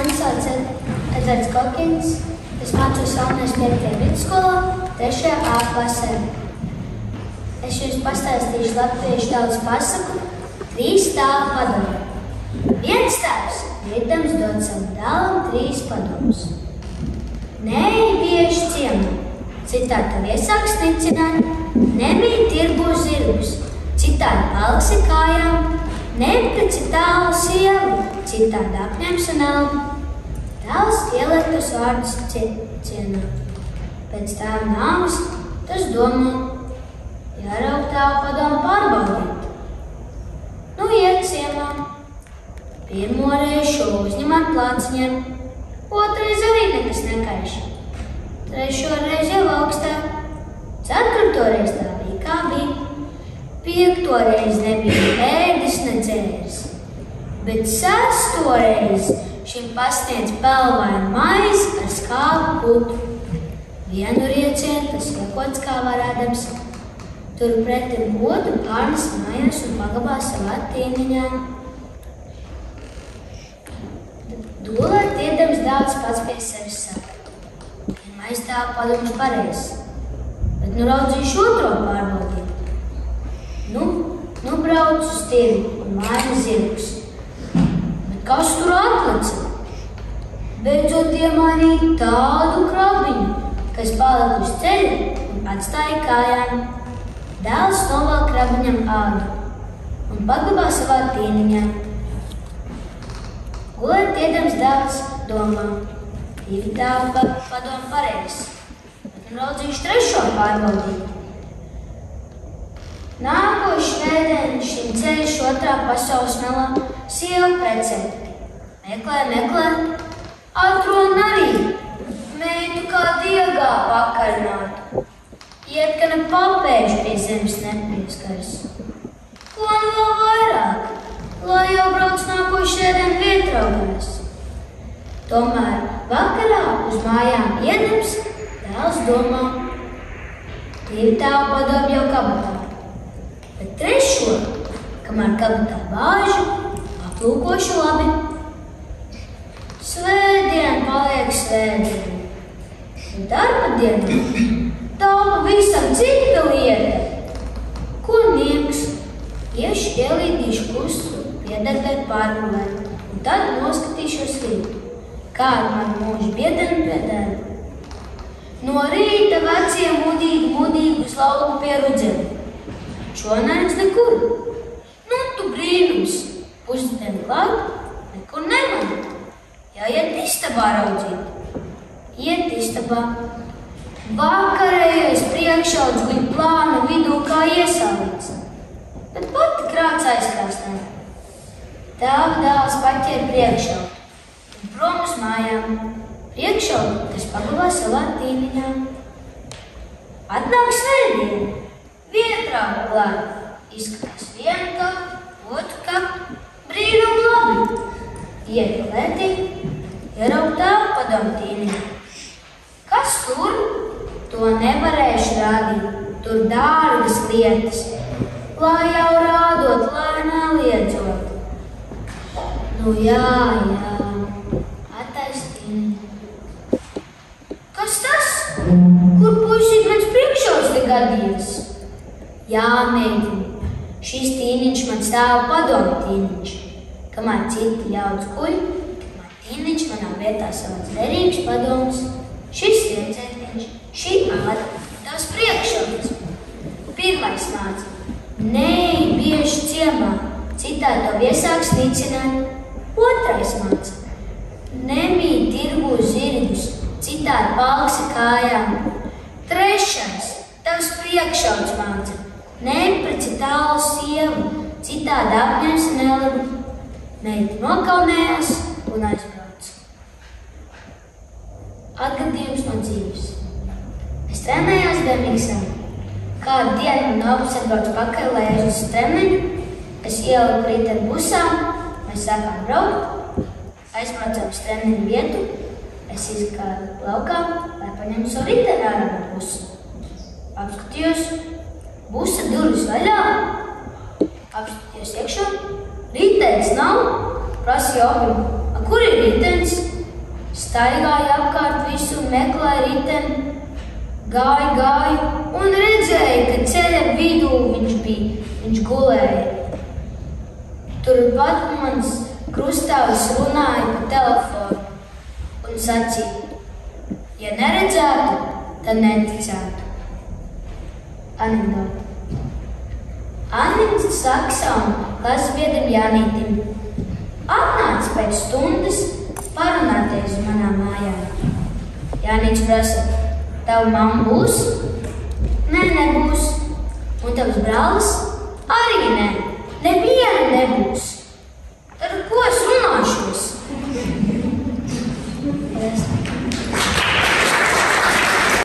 Mani sauc Edvards Kokins. Es mācos Salmēs 5. vidusskolā, 3. A klasē. Es jums pastāstīšu latviešu tautas pasaku 3 stāvu padomu. Viens stāvs vietams dod savu dēlam 3 padomus. Neej bieži ciemā, citādi tev iesāks nicināt, nemīt tirgu zirgus, citādi paliksi kājām, nepreci tālu sievu, citādi apņems un elpu. Tēls ieliek tos vārdus cienā. Pēc tēva nāves tas domā, jārauk tēva padomu pārbaudīt. Nu, iet ciemā. Pirmo reizi šo uzņem ar plāciņiem, otrais arī nekas nekaiš. Trešo reizi jau augstāk, 4. reizi tā bija kā bija, 5. reizi nebija ēdis ne dzēris, bet 6. reizi šim pasniedz pelvainu maizi ar skābu putu. Vienu riecienu tas iekots kā varēdams, turpretim otru pārnes mājās un pagabā savā tīniņā. Dūlēt iedams dēls pats pie sevis saka, pirmais tēva padoms pareizs, bet nu raudzīšu otro pārbaudīt. Nu brauc uz tirgu un maina zirgus. Bet kas tur atlica? Beidzot iemainīt tādu krabiņu, kas palika uz ceļa un atstāja kājām. Dēls novēl krabiņam ādu un pagabā savā tīniņā. Gulēt iedams dēls domā, 2 tēva padomu pareizs, bet nu raudzīšu trešo pārbaudīt. Nākošu svētdienu šim ceļš 2. pasaules malā sievu precēt. Meklē, atrod arī meitu kā diegā pakaļinātu. Iet, ka ne papēžu pie zemes nepieskars. Ko nu vēl vairāk, lai jau brauc nākošu svētdienu vietraugās. Tomēr vakarā uz mājām iedams, dēls domā, 2 tēva padomu jau kabatā. Bet 3. kamēr kabatā bāžu, aplūkošu labi. Svētdien paliek svētdien. Un darba dienā tā pavisam cita lieta. Ko niegs? Iešu ielīdīšu klusu, piedarbēt pārgulēt, un tad noskatīšos rītu. Kādu man mūžu biedenu pie darba. No rīta vecie mudīgi uz lauku pie rudzeni. Šonēns nekur. Nu, tu brīnums. Pusdienu klāt, nekur neman. Jāiet istabā raudzīt. Iet istabā. Vakarējais priekšauds guļ plāna vidū kā iesālīts. Bet pati krāts aizkrāstā. Tēva dēls paķēra priekšaudu. Un prom uz mājām. Priekšaudu, kas pagavā savā tīniņā. Atnāk svētdiena. Vietrauga klāt. Izskatās vienu kapu, otru kapu. Brīnum labi. Iet lētī, ierauk tēva padomu tīniņā. Kas tur? To nevarēšu rādīt. Tur dārgas lietas. Lai jau rādot, lai neliedzot. Nu jā. Attaistīni. Kas tas? Kur puisīt mans priekšauds te gadījies? Jā, meitiņ, šis tīniņš mans tēva padomu tīniņš. Kamēr citi ļauds guļ, kamēr tīniņš manā vietā savāc derīgs padomus, šis riecētiņš, šī āda, tavs priekšauds. Pirmais māca, neej bieži ciemā, citādi tev iesāks nicināt. Otrais māca, nemīt tirgu zirgus, citādi paliksi kājām. Trešais, tavs priekšauds māca, nepreci tālu sievu, citādi apņems un elpu. Meita nokaunējās un aizbrauc. Atgadījums no dzīves. Es trenējos Demiksā. Kādu dienu man augsts atbrauc pakaļ, lai aizvestu treniņu. Es ieliku rīteni busā, mēs sākām braukt. Aizbraucām uz treniņu vietu. Es izgāju laukā, lai paņemtu savu rīteni ārā no busa. Apskatījos, busa durvis vaļā. Apskatījos iekšā. Rītenis nav, prasīja Ogam, kur ir rītenis? Staigāja apkārt visu un meklēja riteni, gāja un redzēja, ka ceļa vidū viņš gulēja. Turpat mans krustāvis runāja pa telefonu un sacīja, ja neredzētu, tad neticētu. Anekdote. Anniņas saka savam klases biedram Janītim: atnāc pēc stundas parunāties manā mājā. Janīts prasa: tava mamma būs? Nē, nebūs. Un tavs brālis?